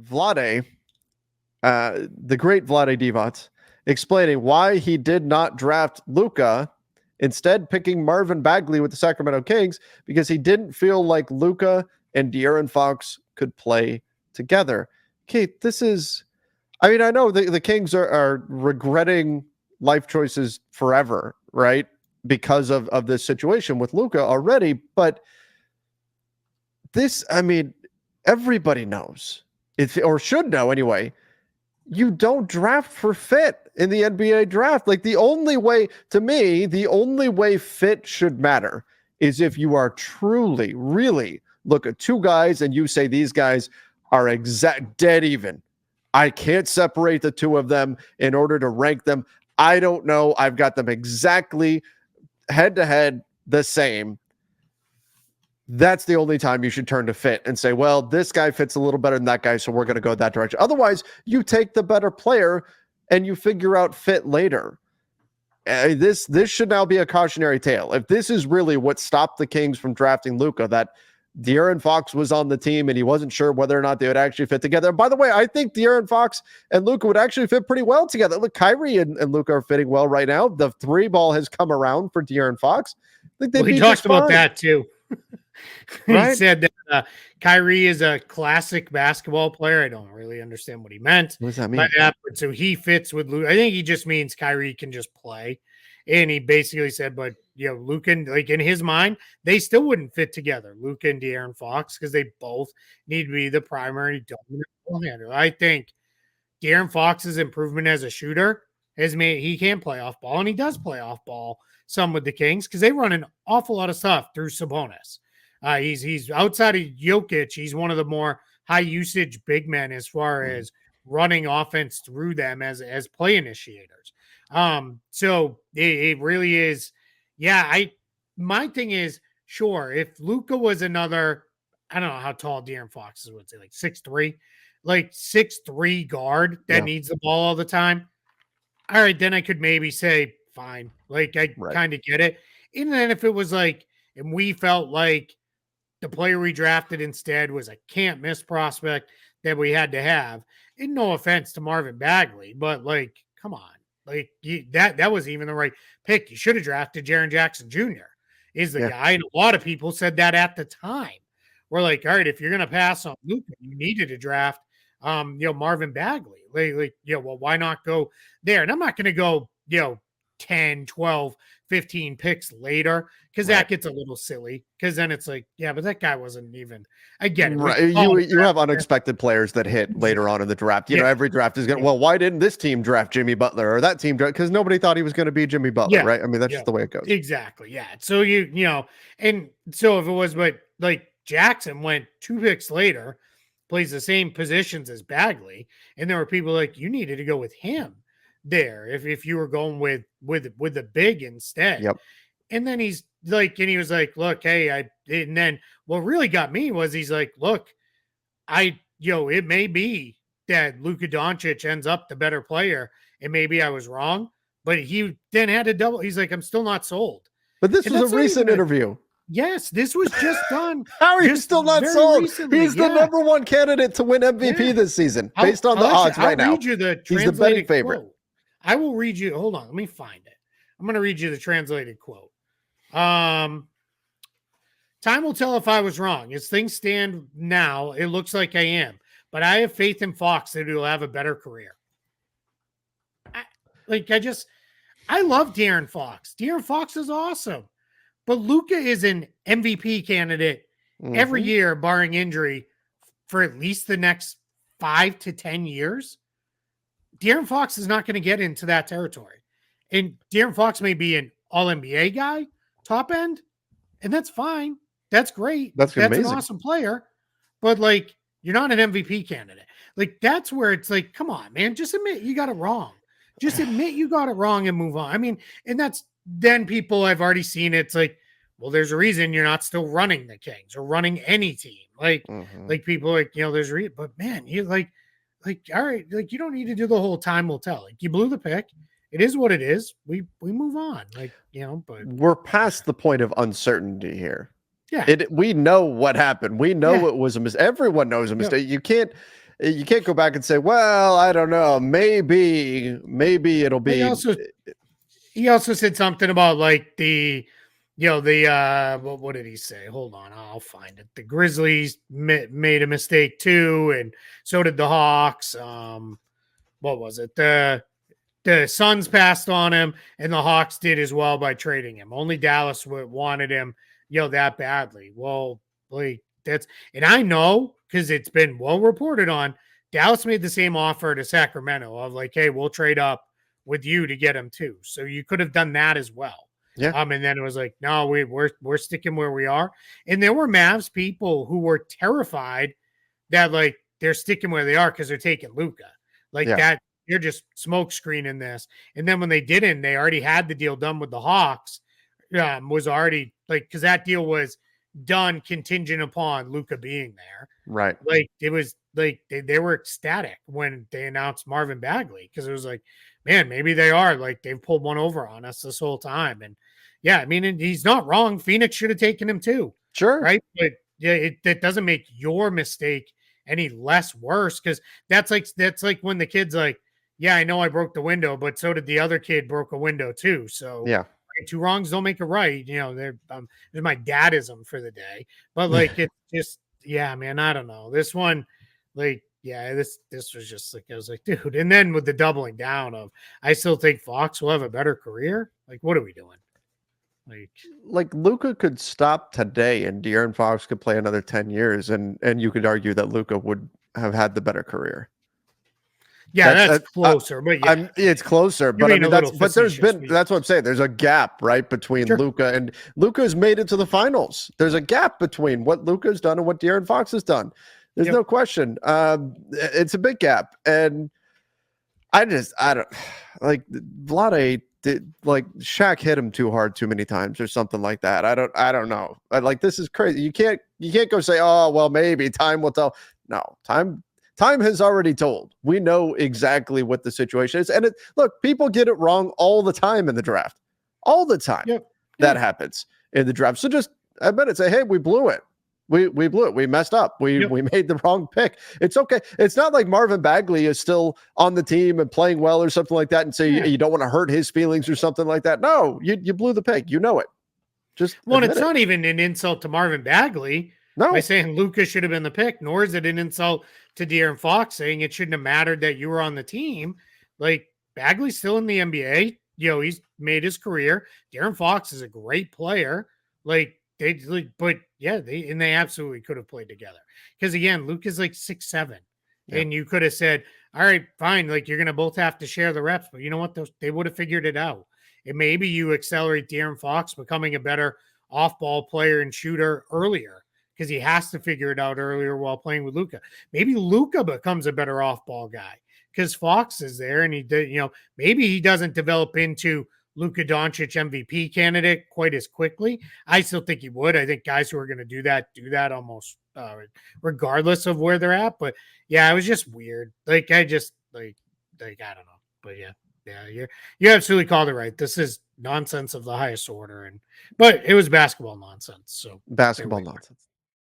Vlade, the great Vlade Divac, explaining why he did not draft Luka, instead picking Marvin Bagley with the Sacramento Kings because he didn't feel like Luka and De'Aaron Fox could play together. Okay, this is, I mean, I know the Kings are regretting life choices forever, right? Because of this situation with Luka already, but this, I mean, everybody knows, or should know anyway, you don't draft for fit in the NBA draft. Like the only way, to me, the only way fit should matter is if you are truly, really look at two guys and you say these guys are exact dead even. I can't separate the two of them in order to rank them. I don't know. I've got them exactly head to head the same. That's the only time you should turn to fit and say, well, this guy fits a little better than that guy, so we're going to go that direction. Otherwise, you take the better player and you figure out fit later. This should now be a cautionary tale. If this is really what stopped the Kings from drafting Luka, that De'Aaron Fox was on the team and he wasn't sure whether or not they would actually fit together. And by the way, I think De'Aaron Fox and Luka would actually fit pretty well together. Look, Kyrie and Luka are fitting well right now. The three ball has come around for De'Aaron Fox. I think they'd we talked about that too. Right? He said that Kyrie is a classic basketball player. I don't really understand what he meant. What does that mean? But so he fits with Luka. I think he just means Kyrie can just play. And he basically said, but Luka, like in his mind, they still wouldn't fit together, Luka and De'Aaron Fox, because they both need to be the primary dominant ball handler. I think De'Aaron Fox's improvement as a shooter has made he can play off ball, and he does play off ball some with the Kings because they run an awful lot of stuff through Sabonis. He's outside of Jokic. He's one of the more high usage big men as far as running offense through them as play initiators. So it really is. Yeah, my thing is, sure, if Luka was another, I don't know how tall De'Aaron Fox is, would say like 6'3", like 6'3" guard that needs the ball all the time. All right, then I could maybe say fine. Like I kind of get it. And then if it was like, and we felt like the player we drafted instead was a can't miss prospect that we had to have. And no offense to Marvin Bagley, but like, come on. Like that was even the right pick. You should have drafted Jaren Jackson Jr. is the guy. And a lot of people said that at the time. We're like, all right, if you're going to pass on Luka, you needed to draft, Marvin Bagley. Well, why not go there? And I'm not going to go, 10, 12, 15 picks later because that gets a little silly because then it's like, yeah, but that guy wasn't even, I get it. Right. You have unexpected players that hit later on in the draft. You know, every draft is going to, well, why didn't this team draft Jimmy Butler or that team draft? Because nobody thought he was going to be Jimmy Butler, right? I mean, that's just the way it goes. Exactly. Yeah. So and so if it was, but like Jackson went 2 picks later, plays the same positions as Bagley. And there were people like, you needed to go with him there if you were going with the big instead. And then he's like, and he was like, look, hey, and then what really got me was he's like, look, it may be that Luka Doncic ends up the better player and maybe I was wrong, but he then had to double. He's like, I'm still not sold. But this was a recent interview. Yes, this was just done. How are you still not sold? Recently. He's the number one candidate to win MVP this season based on the odds right now. I'll read you the translated He's the betting favorite. Quote. I will read you. Hold on. Let me find it. I'm going to read you the translated quote. Time will tell if I was wrong. As things stand now, it looks like I am. But I have faith in Fox that he will have a better career. I love De'Aaron Fox. De'Aaron Fox is awesome. But Luka is an MVP candidate every year, barring injury, for at least the next 5 to 10 years. De'Aaron Fox is not going to get into that territory. And De'Aaron Fox may be an all-NBA guy, top end, and that's fine. That's great. That's amazing. An awesome player. But, like, you're not an MVP candidate. Like, that's where it's like, come on, man. Just admit you got it wrong. Just admit you got it wrong and move on. I mean, and that's then people I've already seen it's like, well, there's a reason you're not still running the Kings or running any team. Like, like people like, there's a reason. But, man, you like, all right, like you don't need to do the whole time will tell. Like you blew the pick. It is what it is. We move on. Like, but we're past the point of uncertainty here. Yeah. We know what happened. We know it was a mistake. Everyone knows a mistake. You can't, you can't go back and say, well, I don't know, maybe it'll He be. also he also said something about like the what did he say? Hold on, I'll find it. The Grizzlies made a mistake too, and so did the Hawks. What was it? The Suns passed on him, and the Hawks did as well by trading him. Only Dallas wanted him, that badly. Well, like that's, and I know because it's been well reported on. Dallas made the same offer to Sacramento of like, hey, we'll trade up with you to get him too. So you could have done that as well. Yeah. And then it was like, no, we're sticking where we are. And there were Mavs people who were terrified that like they're sticking where they are because they're taking Luka. Like Yeah. that, you're just smoke screening this. And then when they didn't, they already had the deal done with the Hawks. Was already like because that deal was done contingent upon Luka being there. Right. Like it was like they were ecstatic when they announced Marvin Bagley because it was like, man, maybe they are like they've pulled one over on us this whole time. And yeah, I mean, he's not wrong. Phoenix should have taken him too. Sure. Right. But yeah, it doesn't make your mistake any less worse because that's like when the kid's like, yeah, I know I broke the window, but so did the other kid broke a window too. So Yeah. two wrongs don't make a right. There's my dadism for the day. But like it's just, yeah, man, I don't know. This one, like, yeah, this was just like I was like, dude. And then with the doubling down of I still think Fox will have a better career. Like, what are we doing? Like Luka could stop today and De'Aaron Fox could play another 10 years and you could argue that Luka would have had the better career. Yeah, that's closer, but yeah, it's closer. But I mean, that's there's been that's what I'm saying. There's a gap right between Luka and Luka's made it to the finals. There's a gap between what Luka's done and what De'Aaron Fox has done. There's no question. It's a big gap, and I don't like Vlade. Like Shaq hit him too hard too many times or something like that. I don't know. Like this is crazy. You can't go say, oh well, maybe time will tell. No, time has already told. We know exactly what the situation is. And look, people get it wrong all the time in the draft. All the time. That happens in the draft. So just admit it. Say, hey, we blew it. We blew it. We messed up. We made the wrong pick. It's okay. It's not like Marvin Bagley is still on the team and playing well or something like that and say you don't want to hurt his feelings or something like that. No, you blew the pick. You know it. Just it's not even an insult to Marvin Bagley. No. By saying Luka should have been the pick, nor is it an insult to De'Aaron Fox saying it shouldn't have mattered that you were on the team. Like Bagley's still in the NBA. He's made his career. De'Aaron Fox is a great player. Like they absolutely could have played together. Because again, Luka's like 6'7", and you could have said, all right, fine. Like you're gonna both have to share the reps, but you know what? They would have figured it out. And maybe you accelerate De'Aaron Fox becoming a better off-ball player and shooter earlier. Because he has to figure it out earlier while playing with Luka. Maybe Luka becomes a better off-ball guy because Fox is there, and he did. Maybe he doesn't develop into Luka Doncic MVP candidate quite as quickly. I still think he would. I think guys who are going to do that almost regardless of where they're at. But yeah, it was just weird. Like I just like I don't know. But yeah, you absolutely called it right. This is nonsense of the highest order, but it was basketball nonsense. So basketball nonsense.